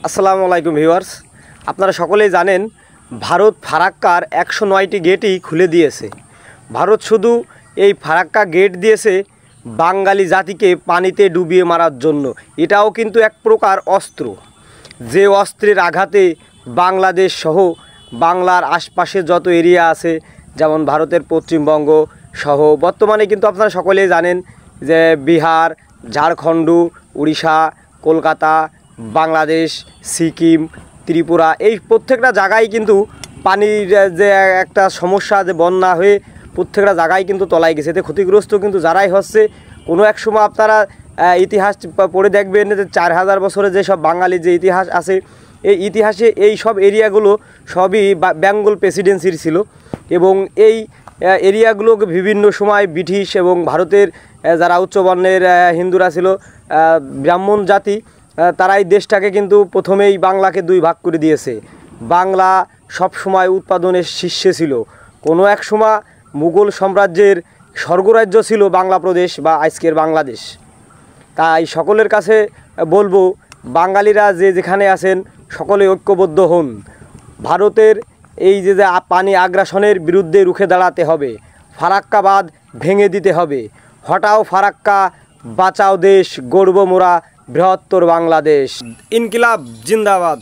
আসসালামু আলাইকুম ভিউয়ার্স, আপনারা সকলেই জানেন ভারত ফারাক্কার 109টি গেটই খুলে দিয়েছে। ভারত শুধু এই ফারাক্কা গেট দিয়েছে বাঙালি জাতিকে পানিতে ডুবিয়ে মারার জন্য। এটাও কিন্তু এক প্রকার অস্ত্র, যে অস্ত্রের আঘাতে বাংলাদেশ সহ বাংলার আশপাশে যত এরিয়া আছে, যেমন ভারতের পশ্চিমবঙ্গ সহ বর্তমানে কিন্তু আপনারা সকলেই জানেন যে বিহার, ঝাড়খণ্ড, উড়িষ্যা, কলকাতা, বাংলাদেশ, সিকিম, ত্রিপুরা, এই প্রত্যেকটা জায়গায় কিন্তু পানির যে একটা সমস্যা, যে বন্যা হয়ে প্রত্যেকটা জায়গায় কিন্তু তলায় গেছে। এতে ক্ষতিগ্রস্ত কিন্তু যারাই হচ্ছে, কোনো এক সময় আপনারা ইতিহাস পড়ে দেখবেন যে 4000 বছরের যেসব বাঙালির যে ইতিহাস আছে, এই ইতিহাসে এই সব এরিয়াগুলো সবই বেঙ্গল প্রেসিডেন্সির ছিল এবং এই এরিয়াগুলোকে বিভিন্ন সময় ব্রিটিশ এবং ভারতের যারা উচ্চবর্ণের হিন্দুরা ছিল, ব্রাহ্মণ জাতি, তারাই দেশটাকে কিন্তু প্রথমেই বাংলাকে দুই ভাগ করে দিয়েছে। বাংলা সব সময় উৎপাদনের শীর্ষে ছিল। কোনো এক সময় মুঘল সাম্রাজ্যের স্বর্গরাজ্য ছিল বাংলা প্রদেশ বা আজকের বাংলাদেশ। তাই সকলের কাছে বলবো, বাঙালিরা যে যেখানে আছেন সকলে ঐক্যবদ্ধ হন। ভারতের এই যে পানি আগ্রাসনের বিরুদ্ধে রুখে দাঁড়াতে হবে। ফারাক্কা বাঁধ ভেঙে দিতে হবে। হটাও ফারাক্কা, বাঁচাও দেশ, গর্ব মোরা বৃহত্তর বাংলাদেশ। ইনকিলাব জিন্দাবাদ।